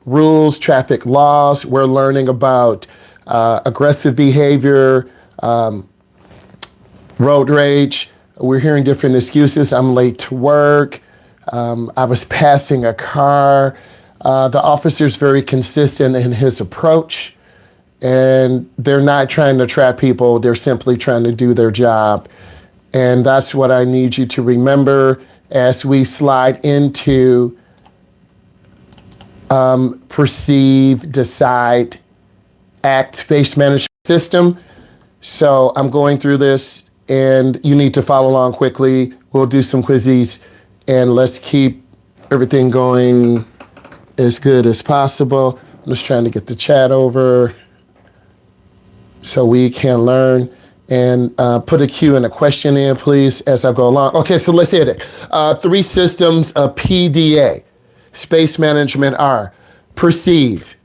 rules, traffic laws. We're learning about aggressive behavior, road rage. We're hearing different excuses. I'm late to work. I was passing a car. The officer's very consistent in his approach, and they're not trying to trap people. They're simply trying to do their job. And that's what I need you to remember as we slide into perceive, decide, act, space management system. So I'm going through this, and you need to follow along quickly. We'll do some quizzes, and let's keep everything going as good as possible. I'm just trying to get the chat over so we can learn. And put a Q and a question in, please, as I go along. Okay, so let's hit it. 3 systems of PDA, space management, are perceive,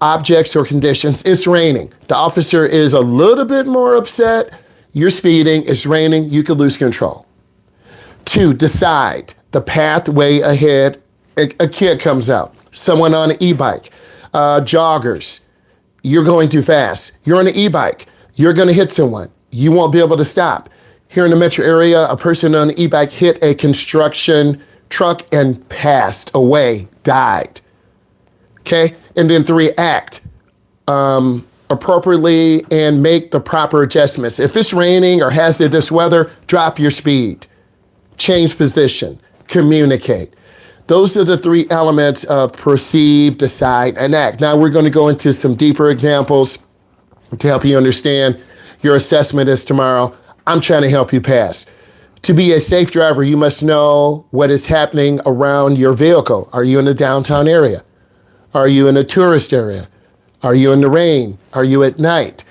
objects or conditions. It's raining. The officer is a little bit more upset. You're speeding. It's raining. You could lose control. 2, decide, the pathway ahead. A kid comes out. Someone on an e-bike. Joggers. You're going too fast. You're on an e-bike. You're going to hit someone. You won't be able to stop. Here in the metro area, a person on an e-bike hit a construction truck and passed away, died. Okay? And then 3, act appropriately and make the proper adjustments. If it's raining or hazardous weather, drop your speed, change position, communicate. Those are the 3 elements of perceive, decide, and act. Now we're going to go into some deeper examples to help you understand. Your assessment is tomorrow. I'm trying to help you pass. To be a safe driver, you must know what is happening around your vehicle. Are you in a downtown area? Are you in a tourist area? Are you in the rain? Are you at night?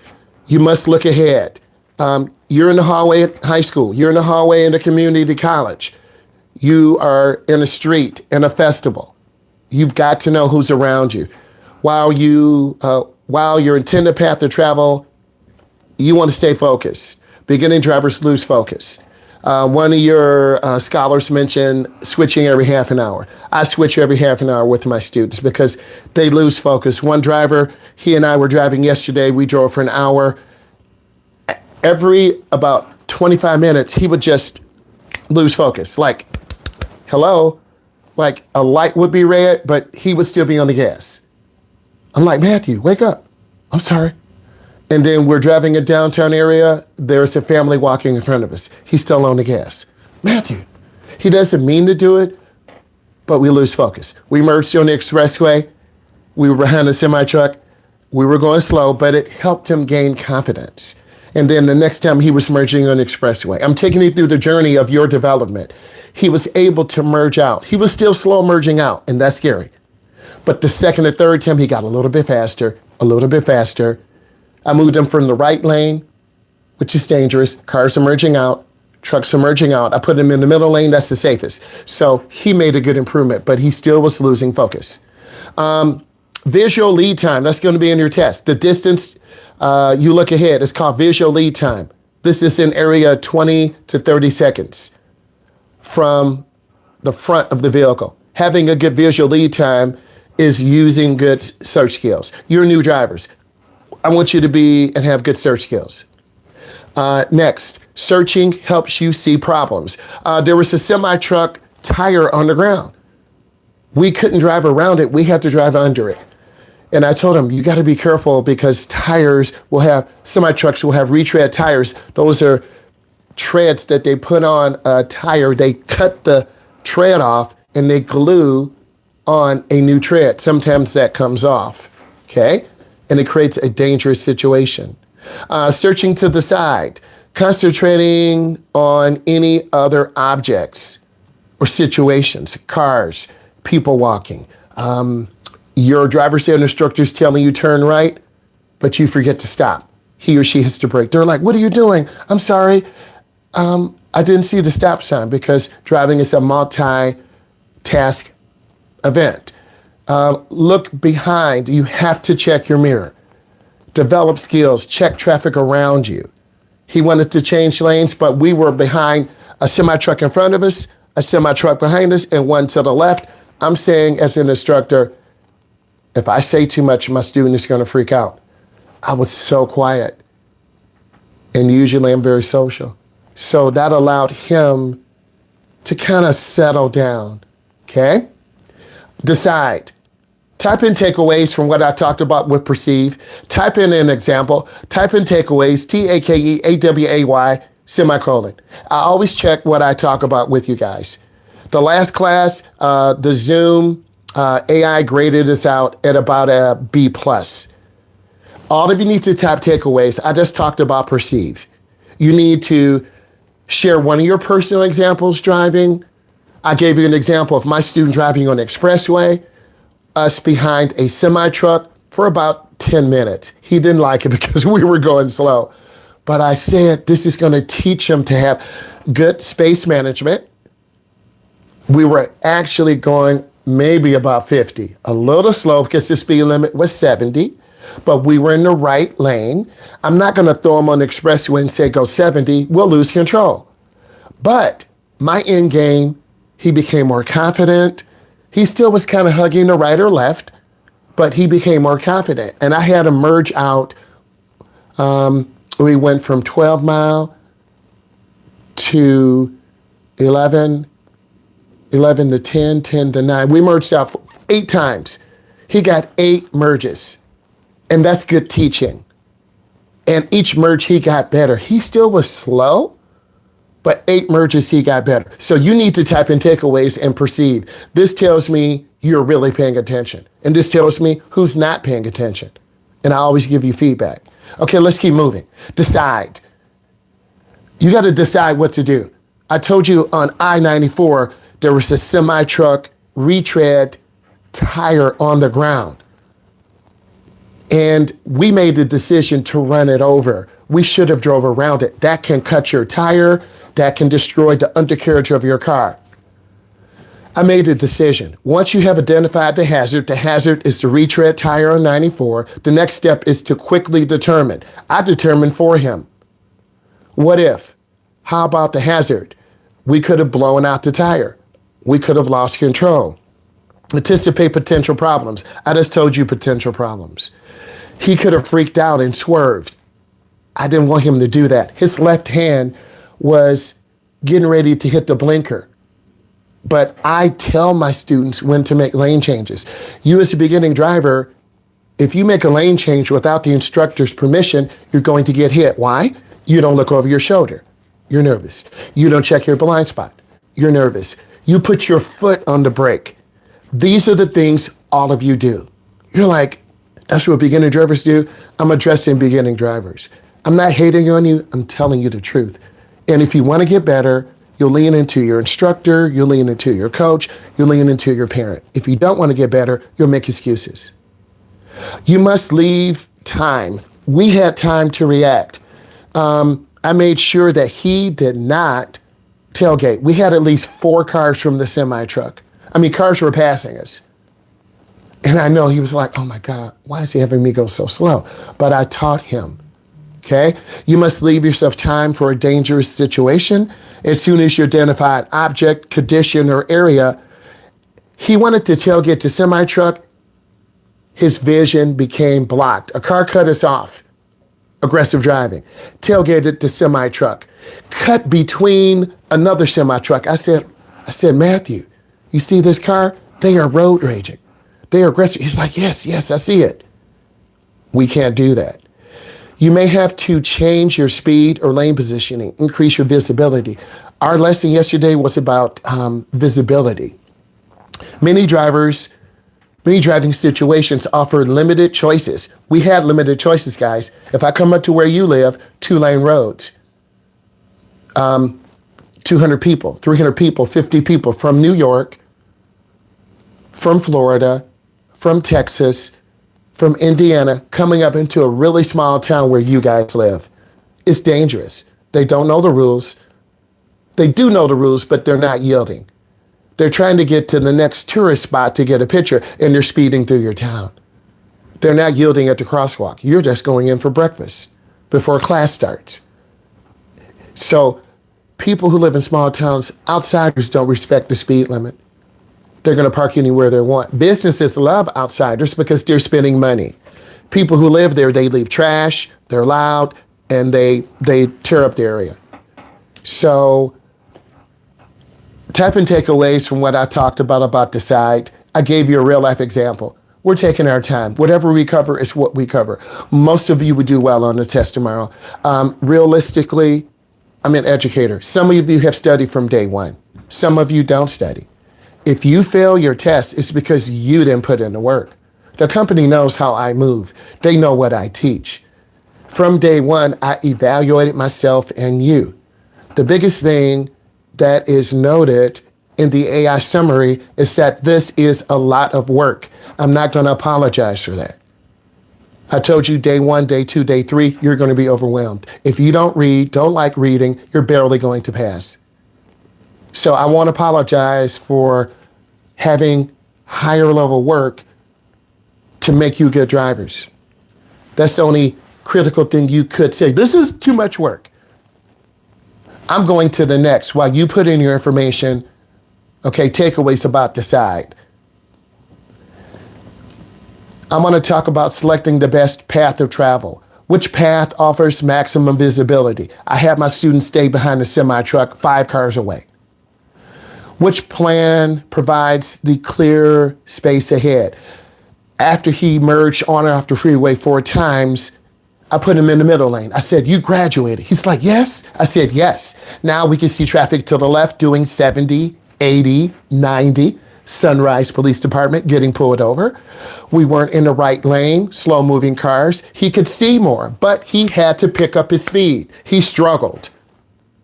You must look ahead. You're in the hallway at high school. You're in the hallway in a community college. You are in a street, in a festival. You've got to know who's around you. While your intended path of travel, you want to stay focused. Beginning drivers lose focus. One of your scholars mentioned switching every half an hour. I switch every half an hour with my students because they lose focus. One driver, he and I were driving yesterday. We drove for an hour. Every about 25 minutes, he would just lose focus. Like, hello? Like a light would be red, but he would still be on the gas. I'm like, Matthew, wake up. I'm sorry. And then we're driving a downtown area. There's a family walking in front of us. He's still on the gas. Matthew, he doesn't mean to do it, but we lose focus. We merged on the expressway. We were behind a semi-truck. We were going slow, but it helped him gain confidence. And then the next time he was merging on the expressway. I'm taking you through the journey of your development. He was able to merge out. He was still slow merging out, and that's scary. But the second and third time, he got a little bit faster, a little bit faster. I moved him from the right lane, which is dangerous. Cars are merging out, trucks are merging out. I put him in the middle lane, that's the safest. So he made a good improvement, but he still was losing focus. Visual lead time, that's going to be in your test. The distance you look ahead is called visual lead time. This is in area 20 to 30 seconds from the front of the vehicle. Having a good visual lead time is using good search skills. You're new drivers. I want you to be and have good search skills. Next, searching helps you see problems. There was a semi-truck tire on the ground. We couldn't drive around it. We had to drive under it. And I told him, you got to be careful because semi-trucks will have retread tires. Those are treads that they put on a tire. They cut the tread off and they glue on a new tread. Sometimes that comes off, okay? And it creates a dangerous situation. Searching to the side, concentrating on any other objects or situations, cars, people walking. Your driver's ed instructor is telling you turn right, but you forget to stop. He or she hits the brake. They're like, what are you doing? I'm sorry. I didn't see the stop sign because driving is a multi-task event. Look behind. You have to check your mirror. Develop skills. Check traffic around you. He wanted to change lanes, but we were behind a semi-truck in front of us, a semi-truck behind us, and one to the left. I'm saying as an instructor, If I say too much, my student is going to freak out. I was so quiet. And usually I'm very social. So that allowed him to kind of settle down. Okay? Decide. Type in takeaways from what I talked about with perceive. Type in an example. Type in takeaways, TAKEAWAY, semicolon. I always check what I talk about with you guys. The last class, the Zoom AI graded us out at about a B+. All of you need to type takeaways. I just talked about perceive. You need to share one of your personal examples driving. I gave you an example of my student driving on the expressway, us behind a semi-truck for about 10 minutes. He didn't like it because we were going slow. But I said, this is going to teach him to have good space management. We were actually going maybe about 50, a little slow because the speed limit was 70, but we were in the right lane. I'm not going to throw him on the expressway and say, go 70, we'll lose control. But my end game, he became more confident. He still was kind of hugging the right or left, but he became more confident. And I had him merge out. We went from 12 mile to 11 to 10, 10 to 9. We merged out 8 times. He got 8 merges. And that's good teaching. And each merge he got better. He still was slow, but 8 merges he got better. So you need to type in takeaways and perceive. This tells me you're really paying attention. And this tells me who's not paying attention. And I always give you feedback. Okay, let's keep moving. Decide. You got to decide what to do. I told you on I-94, there was a semi-truck retread tire on the ground. And we made the decision to run it over. We should have drove around it. That can cut your tire. That can destroy the undercarriage of your car. I made a decision. Once you have identified the hazard is the retread tire on 94. The next step is to quickly determine. I determined for him. What if? How about the hazard? We could have blown out the tire. We could have lost control. Anticipate potential problems. I just told you potential problems. He could have freaked out and swerved. I didn't want him to do that. His left hand was getting ready to hit the blinker. But I tell my students when to make lane changes. You as a beginning driver, if you make a lane change without the instructor's permission, you're going to get hit. Why? You don't look over your shoulder. You're nervous. You don't check your blind spot. You're nervous. You put your foot on the brake. These are the things all of you do. You're like, that's what beginning drivers do. I'm addressing beginning drivers. I'm not hating on you. I'm telling you the truth. And if you want to get better, you'll lean into your instructor. You'll lean into your coach. You'll lean into your parent. If you don't want to get better, you'll make excuses. You must leave time. We had time to react. I made sure that he did not tailgate. We had at least 4 cars from the semi-truck. I mean, cars were passing us. And I know he was like, oh my God, why is he having me go so slow? But I taught him, okay? You must leave yourself time for a dangerous situation. As soon as you identify an object, condition, or area, he wanted to tailgate the semi-truck. His vision became blocked. A car cut us off. Aggressive driving. Tailgated the semi-truck. Cut between another semi-truck. I said, Matthew, you see this car? They are road raging. They are aggressive. He's like, yes, I see it. We can't do that. You may have to change your speed or lane positioning, increase your visibility. Our lesson yesterday was about visibility. Many driving situations offer limited choices. We had limited choices, guys. If I come up to where you live, 2-lane roads, 200 people, 300 people, 50 people from New York, from Florida, from Texas, from Indiana, coming up into a really small town where you guys live. It's dangerous. They don't know the rules. They do know the rules, but they're not yielding. They're trying to get to the next tourist spot to get a picture, and they're speeding through your town. They're not yielding at the crosswalk. You're just going in for breakfast before class starts. So people who live in small towns, outsiders don't respect the speed limit. They're going to park anywhere they want. Businesses love outsiders because they're spending money. People who live there, they leave trash, they're loud, and they tear up the area. So type in takeaways from what I talked about decide. I gave you a real life example. We're taking our time. Whatever we cover is what we cover. Most of you would do well on the test tomorrow. Realistically, I'm an educator. Some of you have studied from day one. Some of you don't study. If you fail your test, it's because you didn't put in the work. The company knows how I move. They know what I teach. From day one, I evaluated myself and you. The biggest thing that is noted in the AI summary is that this is a lot of work. I'm not going to apologize for that. I told you day 1, day 2, day 3, you're going to be overwhelmed. If you don't read, don't like reading, you're barely going to pass. So I won't apologize for having higher level work to make you good drivers. That's the only critical thing you could say. This is too much work. I'm going to the next while you put in your information. Okay, takeaways about decide. I'm going to talk about selecting the best path of travel. Which path offers maximum visibility? I had my students stay behind the semi-truck 5 cars away. Which plan provides the clear space ahead? After he merged on and off the freeway 4 times, I put him in the middle lane. I said, you graduated. He's like, yes. I said, yes. Now we can see traffic to the left doing 70, 80, 90. Sunrise Police Department getting pulled over. We weren't in the right lane, slow moving cars. He could see more, but he had to pick up his speed. He struggled.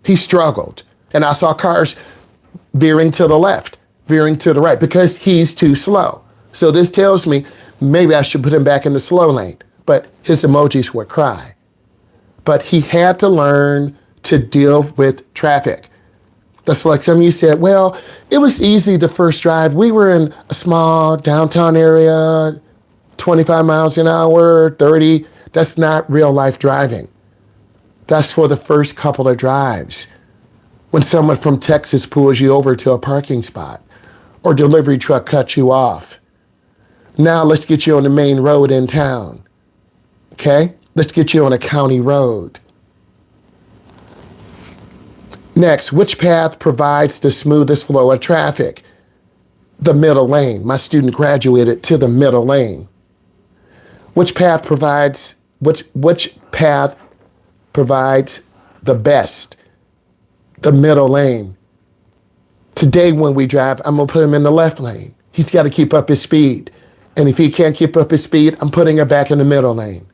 And I saw cars veering to the left, veering to the right because he's too slow. So this tells me maybe I should put him back in the slow lane, but his emojis would cry. But he had to learn to deal with traffic. That's like some of you said, well, it was easy the first drive. We were in a small downtown area, 25 miles an hour, 30. That's not real life driving. That's for the first couple of drives. When someone from Texas pulls you over to a parking spot or delivery truck cuts you off. Now let's get you on the main road in town. Okay? Let's get you on a county road. Next, which path provides the smoothest flow of traffic? The middle lane. My student graduated to the middle lane. Which path provides the best? The middle lane. Today when we drive, I'm gonna put him in the left lane. He's gotta keep up his speed. And if he can't keep up his speed, I'm putting him back in the middle lane.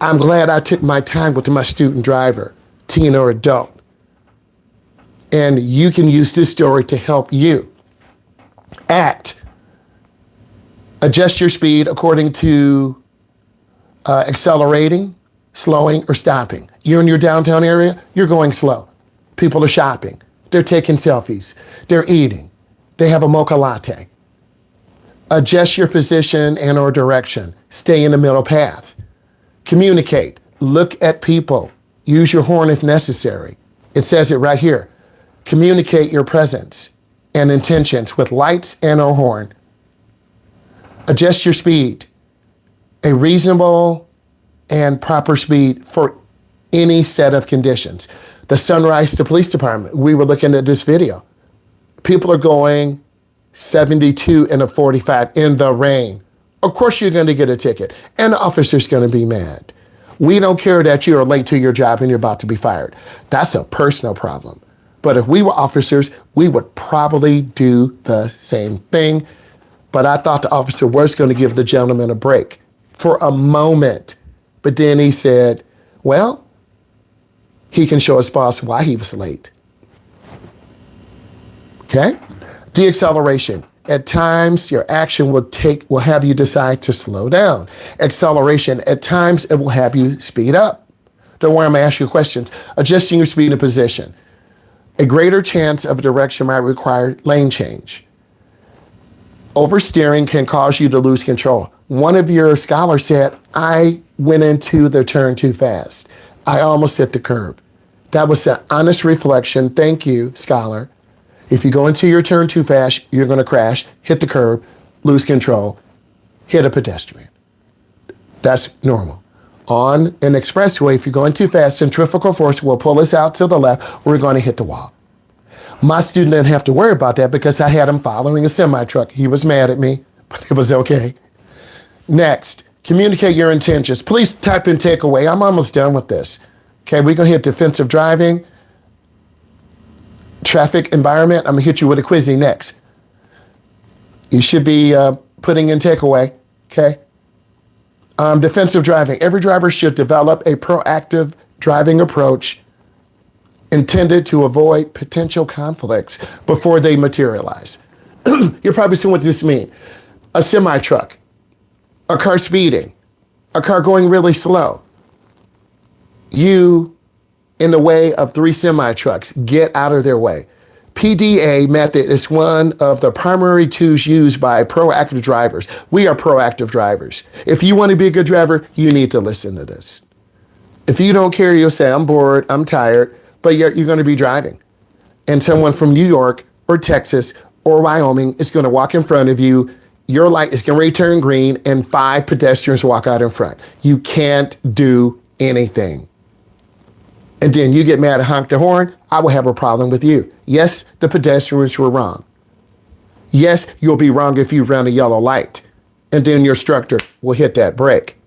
I'm glad I took my time with my student driver, teen or adult. And you can use this story to help you. Act. Adjust your speed according to accelerating, slowing, or stopping. You're in your downtown area, you're going slow. People are shopping. They're taking selfies. They're eating. They have a mocha latte. Adjust your position and or direction. Stay in the middle path. Communicate. Look at people. Use your horn if necessary. It says it right here. Communicate your presence and intentions with lights and or horn. Adjust your speed. A reasonable and proper speed for any set of conditions. The Sunrise to Police Department, we were looking at this video. People are going 72 in a 45 in the rain. Of course you're going to get a ticket and the officer's going to be mad. We don't care that you are late to your job and you're about to be fired. That's a personal problem. But if we were officers, we would probably do the same thing. But I thought the officer was going to give the gentleman a break for a moment. But then he said, well, he can show his boss why he was late. Okay? Deacceleration. At times, your action will have you decide to slow down. Acceleration, at times, it will have you speed up. Don't worry, I'm going to ask you questions. Adjusting your speed and position. A greater chance of direction might require lane change. Oversteering can cause you to lose control. One of your scholars said, I went into the turn too fast. I almost hit the curb. That was an honest reflection. Thank you, scholar. If you go into your turn too fast, you're going to crash, hit the curb, lose control, hit a pedestrian. That's normal. On an expressway, if you're going too fast, centrifugal force will pull us out to the left. We're going to hit the wall. My student didn't have to worry about that because I had him following a semi-truck. He was mad at me, but it was okay. Next, communicate your intentions. Please type in takeaway. I'm almost done with this. Okay, we're going to hit defensive driving, traffic environment. I'm going to hit you with a quizzing next. You should be putting in takeaway, okay? Defensive driving. Every driver should develop a proactive driving approach intended to avoid potential conflicts before they materialize. You're probably saying, what does this mean? A semi-truck, a car speeding, a car going really slow. You, in the way of 3 semi-trucks, get out of their way. PDA method is one of the primary tools used by proactive drivers. We are proactive drivers. If you want to be a good driver, you need to listen to this. If you don't care, you'll say, I'm bored, I'm tired, but you're going to be driving. And someone from New York or Texas or Wyoming is going to walk in front of you. Your light is going to turn green and 5 pedestrians walk out in front. You can't do anything. And then you get mad and honk the horn, I will have a problem with you. Yes, the pedestrians were wrong. Yes, you'll be wrong if you run a yellow light. And then your instructor will hit that brake.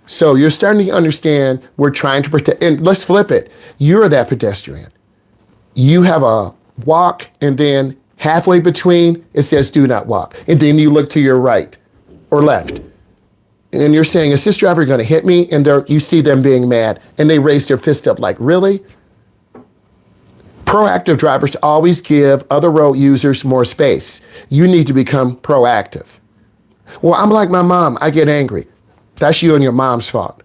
So you're starting to understand we're trying to protect, and let's flip it. You're that pedestrian. You have a walk, and then halfway between, it says do not walk. And then you look to your right or left. And you're saying, is this driver going to hit me? And you see them being mad, and they raise their fist up like, really? Proactive drivers always give other road users more space. You need to become proactive. Well, I'm like my mom. I get angry. That's you and your mom's fault.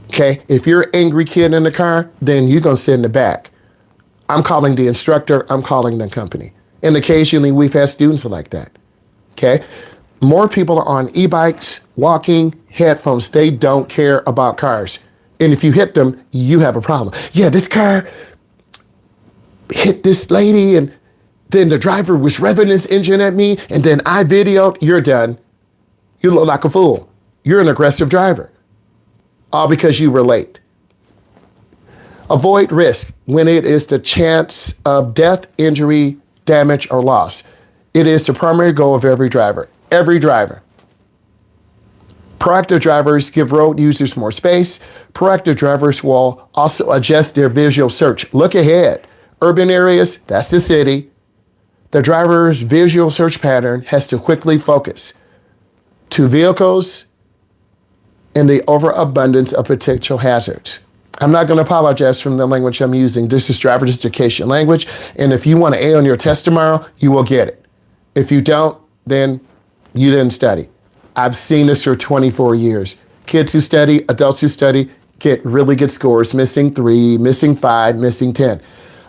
Okay? If you're an angry kid in the car, then you're going to sit in the back. I'm calling the instructor. I'm calling the company. And occasionally we've had students like that. Okay? More people are on e-bikes, walking, headphones. They don't care about cars. And if you hit them, you have a problem. Yeah, this car hit this lady, and then the driver was revving his engine at me, and then I videoed. You're done. You look like a fool. You're an aggressive driver. All because you were late. Avoid risk when it is the chance of death, injury, damage, or loss. It is the primary goal of every driver. Every driver. Proactive drivers give road users more space. Proactive drivers will also adjust their visual search. Look ahead. Urban areas, that's the city. The driver's visual search pattern has to quickly focus to vehicles and the overabundance of potential hazards. I'm not going to apologize for the language I'm using. This is driver's education language. And if you want an A on your test tomorrow, you will get it. If you don't, then you didn't study. I've seen this for 24 years. Kids who study, adults who study, get really good scores, missing 3, missing 5, missing 10.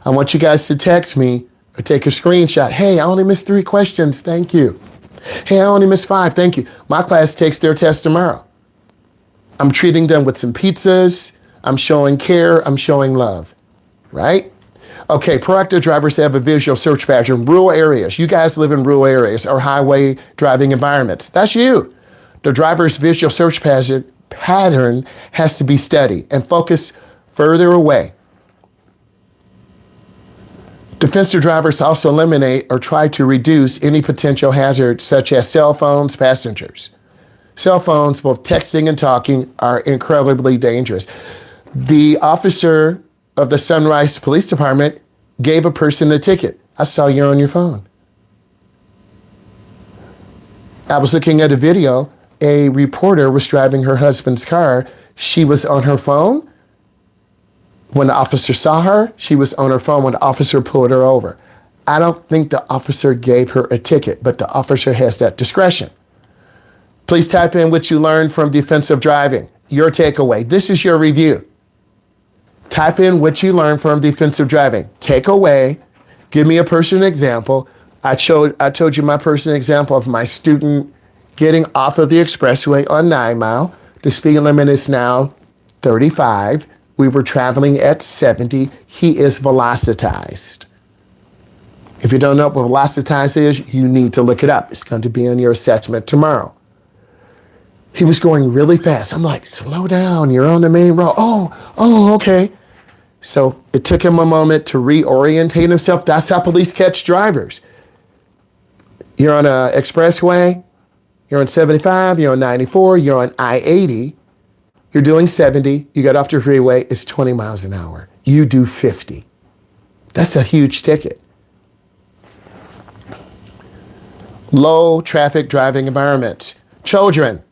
I want you guys to text me or take a screenshot. Hey, I only missed 3 questions. Thank you. Hey, I only missed 5. Thank you. My class takes their test tomorrow. I'm treating them with some pizzas. I'm showing care. I'm showing love. Right? Okay, proactive drivers have a visual search pattern. Rural areas. You guys live in rural areas or highway driving environments. That's you. The driver's visual search pattern has to be steady and focus further away. Defensive drivers also eliminate or try to reduce any potential hazards such as cell phones, passengers. Cell phones, both texting and talking, are incredibly dangerous. The officer of the Sunrise Police Department gave a person a ticket. I saw you on your phone. I was looking at a video. A reporter was driving her husband's car. She was on her phone. When the officer saw her, she was on her phone when the officer pulled her over. I don't think the officer gave her a ticket, but the officer has that discretion. Please type in what you learned from defensive driving. Your takeaway. This is your review. Type in what you learned from defensive driving. Takeaway. Give me a personal example. I told you my personal example of my student getting off of the expressway on 9 Mile. The speed limit is now 35. We were traveling at 70. He is velocitized. If you don't know what velocitize is, you need to look it up. It's going to be in your assessment tomorrow. He was going really fast. I'm like, slow down, you're on the main road. Oh, okay. So it took him a moment to reorientate himself. That's how police catch drivers. You're on an expressway, you're on 75, you're on 94, you're on I-80, you're doing 70, you get off the freeway, it's 20 miles an hour. You do 50. That's a huge ticket. Low traffic driving environments. Children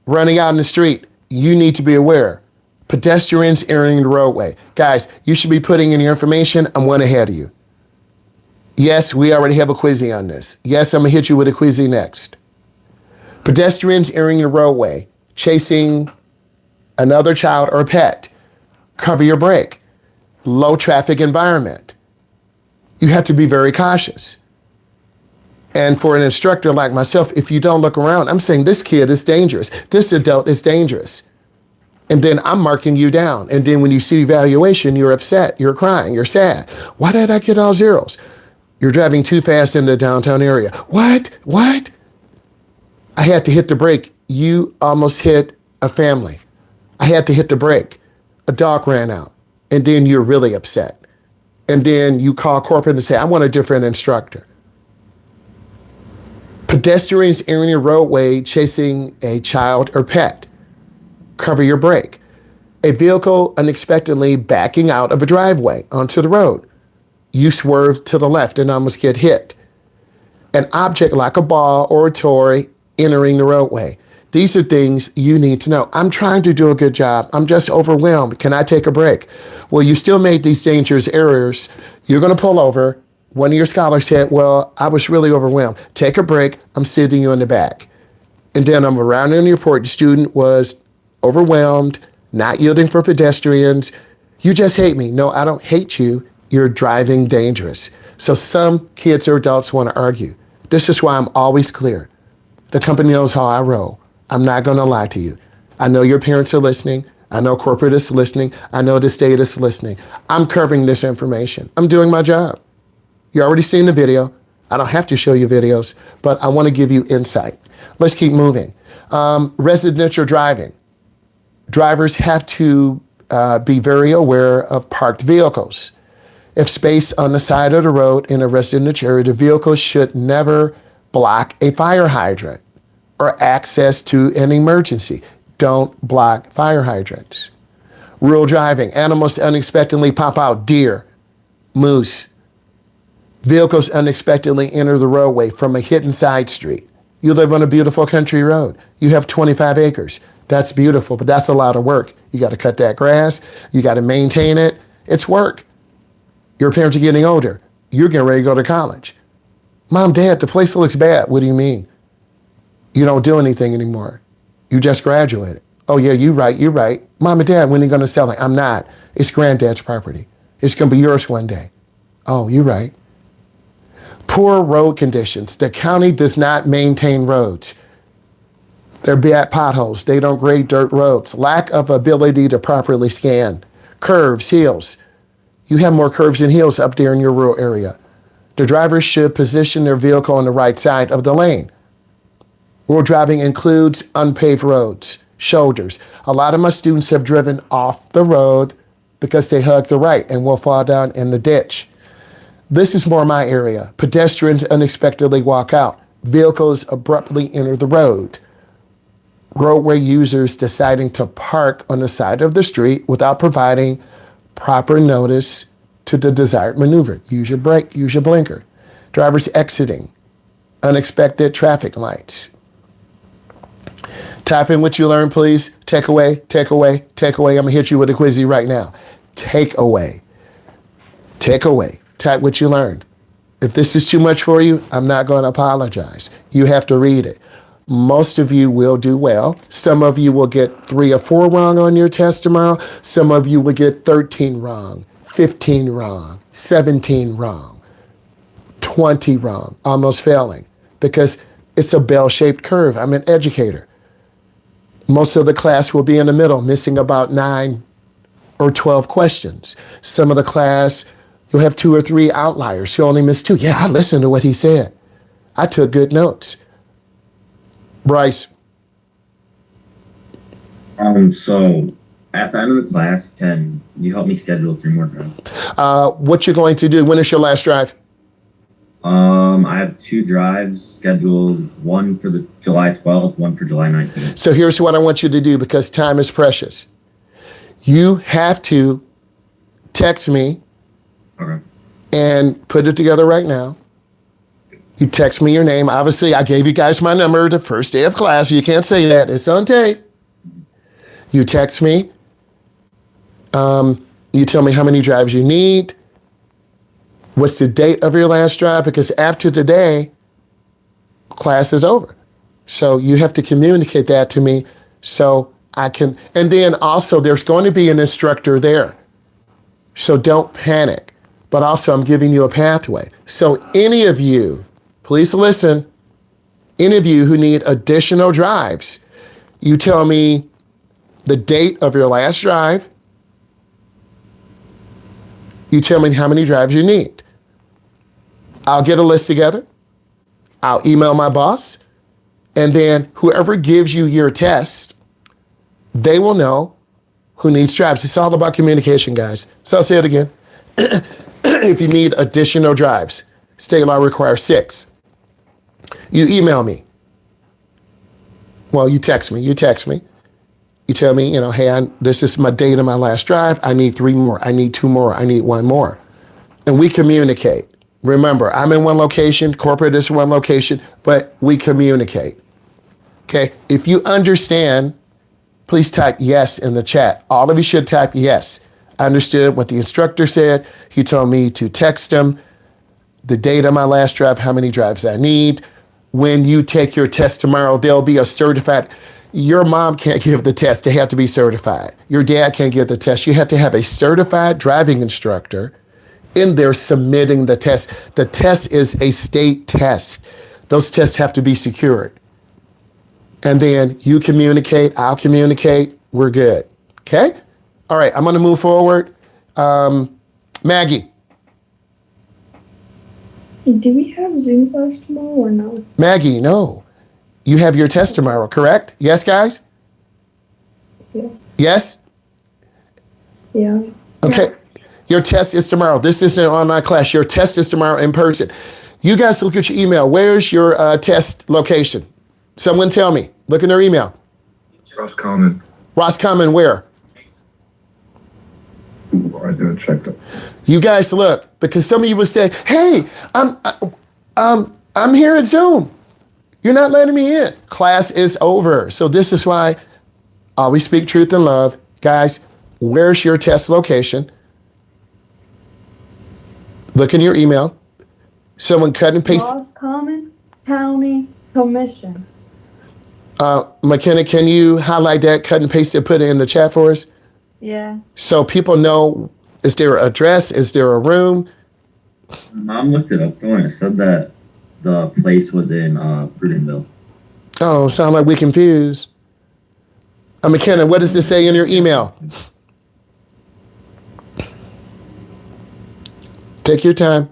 running out in the street, you need to be aware. Pedestrians entering the roadway. Guys, you should be putting in your information. I'm one ahead of you. Yes, we already have a quizzy on this. Yes, I'm gonna hit you with a quizzy next. Pedestrians entering the roadway, chasing another child or pet. Cover your brake. Low traffic environment. You have to be very cautious. And for an instructor like myself, if you don't look around, I'm saying this kid is dangerous. This adult is dangerous. And then I'm marking you down. And then when you see evaluation, you're upset, you're crying, you're sad. Why did I get all zeros? You're driving too fast in the downtown area. What? I had to hit the brake. You almost hit a family. I had to hit the brake. A dog ran out. And then you're really upset. And then you call corporate and say, I want a different instructor. Pedestrians entering a roadway chasing a child or pet. Cover your brake. A vehicle unexpectedly backing out of a driveway onto the road. You swerve to the left and almost get hit. An object like a ball or a toy entering the roadway. These are things you need to know. I'm trying to do a good job. I'm just overwhelmed. Can I take a break? Well, you still made these dangerous errors. You're going to pull over. One of your scholars said, well, I was really overwhelmed. Take a break. I'm sitting you in the back. And then I'm around in the report. The student was overwhelmed, not yielding for pedestrians. You just hate me. No, I don't hate you. You're driving dangerous. So some kids or adults want to argue. This is why I'm always clear. The company knows how I roll. I'm not going to lie to you. I know your parents are listening. I know corporate is listening. I know the state is listening. I'm covering this information. I'm doing my job. You already seen the video. I don't have to show you videos, but I want to give you insight. Let's keep moving. Residential driving. Drivers have to be very aware of parked vehicles. If space on the side of the road in a residential area, the vehicle should never block a fire hydrant or access to an emergency. Don't block fire hydrants. Rural driving. Animals unexpectedly pop out. Deer, moose. Vehicles unexpectedly enter the roadway from a hidden side street. You live on a beautiful country road. You have 25 acres. That's beautiful, but that's a lot of work. You got to cut that grass. You got to maintain it. It's work. Your parents are getting older. You're getting ready to go to college. Mom, Dad, the place looks bad. What do you mean? You don't do anything anymore. You just graduated. Oh, yeah, you're right. Mom and Dad, when are you going to sell it? I'm not. It's Granddad's property. It's going to be yours one day. Oh, you're right. Poor road conditions. The county does not maintain roads. They're bad potholes. They don't grade dirt roads. Lack of ability to properly scan. Curves, hills. You have more curves and hills up there in your rural area. The drivers should position their vehicle on the right side of the lane. Rural driving includes unpaved roads, shoulders. A lot of my students have driven off the road because they hugged the right and will fall down in the ditch. This is more my area. Pedestrians unexpectedly walk out. Vehicles abruptly enter the road. Roadway users deciding to park on the side of the street without providing proper notice to the desired maneuver. Use your brake, use your blinker. Drivers exiting. Unexpected traffic lights. Type in what you learned, please. Takeaway. I'm going to hit you with a quizzy right now. Takeaway. Type what you learned. If this is too much for you, I'm not going to apologize. You have to read it. Most of you will do well. Some of you will get 3 or 4 wrong on your test tomorrow. Some of you will get 13 wrong, 15 wrong, 17 wrong, 20 wrong, almost failing, because it's a bell-shaped curve. I'm an educator. Most of the class will be in the middle, missing about 9 or 12 questions. Some of the class, You'll have 2 or 3 outliers. You only missed 2. Yeah, I listened to what he said. I took good notes. Bryce. So at the end of the class, can you help me schedule 3 more drives? What you're going to do? When is your last drive? I have 2 drives scheduled, one for the July 12th, one for July 19th. So here's what I want you to do, because time is precious. You have to text me and put it together right now. You text me your name. Obviously, I gave you guys my number the first day of class. You can't say that. It's on tape. You text me. You tell me how many drives you need. What's the date of your last drive? Because after today, class is over. So you have to communicate that to me so I can. And then also, there's going to be an instructor there. So don't panic. But also, I'm giving you a pathway. So any of you, please listen, any of you who need additional drives, you tell me the date of your last drive. You tell me how many drives you need. I'll get a list together. I'll email my boss. And then whoever gives you your test, they will know who needs drives. It's all about communication, guys. So I'll say it again. If you need additional drives, state law requires 6. You email me. Well, you text me. You tell me, hey, this is my date of my last drive. I need 3 more. I need 2 more. I need 1 more. And we communicate. Remember, I'm in one location, corporate is one location, but we communicate. Okay? If you understand, please type yes in the chat. All of you should type yes. I understood what the instructor said. He told me to text him the date of my last drive, how many drives I need. When you take your test tomorrow, there'll be a certified. Your mom can't give the test. They have to be certified. Your dad can't give the test. You have to have a certified driving instructor in there submitting the test. The test is a state test. Those tests have to be secured. And then you communicate, I'll communicate, we're good. Okay? All right, I'm gonna move forward. Maggie. Do we have Zoom class tomorrow or no? Maggie, no. You have your test tomorrow, correct? Yes, guys? Yeah. Yes? Yeah. Okay. Yeah. Your test is tomorrow. This is an online class. Your test is tomorrow in person. You guys look at your email. Where's your test location? Someone tell me. Look in their email. Roscommon. Roscommon where? Ooh, I didn't check that. You guys look, because some of you would say, hey, I'm here at Zoom. You're not letting me in. Class is over. So this is why always speak truth and love. Guys, where's your test location? Look in your email. Someone cut and paste. Roscommon County Commission. McKenna, can you highlight that, cut and paste it, put it in the chat for us? Yeah. So people know, is there an address? Is there a room? Mom looked it up though, and it said that the place was in Prudentville. Oh, sound like we confused. McKenna, what does this say in your email? Take your time.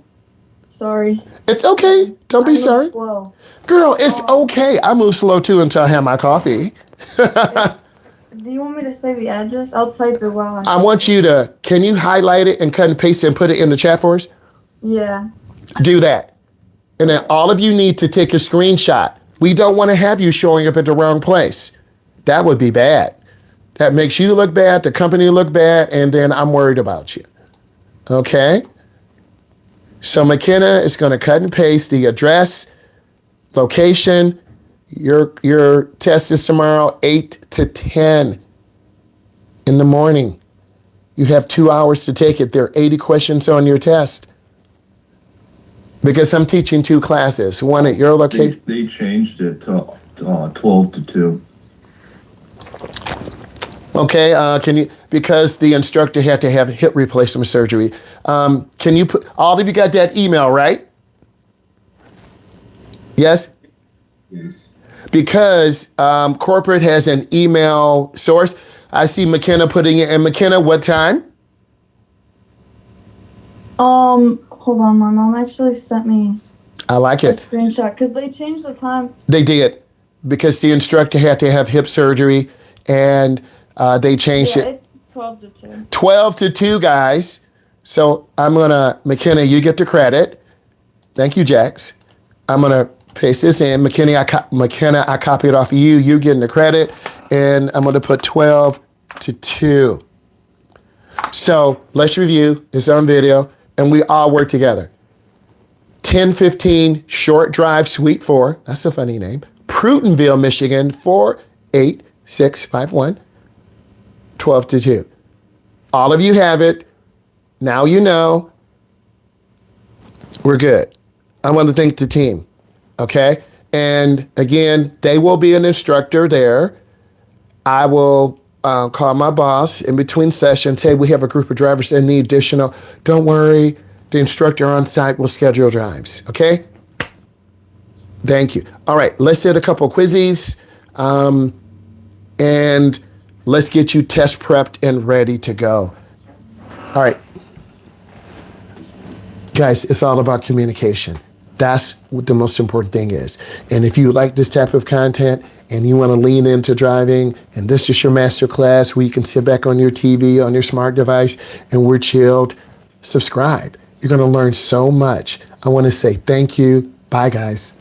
Sorry. It's okay. Don't be sorry. Slow. Girl, it's okay. I move slow too until I have my coffee. Do you want me to say the address? I'll type it while I want you to, can you highlight it and cut and paste it and put it in the chat for us? Yeah. Do that. And then all of you need to take a screenshot. We don't want to have you showing up at the wrong place. That would be bad. That makes you look bad, the company look bad, and then I'm worried about you. Okay? So McKenna is going to cut and paste the address, location. Your test is tomorrow, 8 to 10 in the morning. You have 2 hours to take it. There are 80 questions on your test. Because I'm teaching 2 classes, one at your location. They changed it to 12 to 2. Okay, can you, because the instructor had to have hip replacement surgery, can you put, all of you got that email, right? Yes? Yes. Because corporate has an email source. I see McKenna putting it in. McKenna, what time? Hold on. My mom actually sent me I like a it. screenshot because they changed the time. They did because the instructor had to have hip surgery, and they changed Yeah, it. it's 12 to 2. 12 to 2, guys. So I'm going to, McKenna, you get the credit. Thank you, Jax. I'm going to paste this in. McKenna, I copy it off of you. You getting the credit. And I'm going to put 12 to 2. So let's review. It's on video. And we all work together. 1015 Short Drive, Suite 4. That's a funny name. Pruitonville, Michigan, 48651. 12 to 2. All of you have it. Now you know. We're good. I want to thank the team. Okay? And again, they will be an instructor there. I will call my boss in between sessions. Hey, we have a group of drivers that need additional. Don't worry. The instructor on site will schedule drives. Okay? Thank you. All right. Let's hit a couple quizzes. And let's get you test prepped and ready to go. All right. Guys, it's all about communication. That's what the most important thing is. And if you like this type of content and you want to lean into driving, and this is your masterclass where you can sit back on your TV, on your smart device, and we're chilled, subscribe. You're going to learn so much. I want to say thank you. Bye, guys.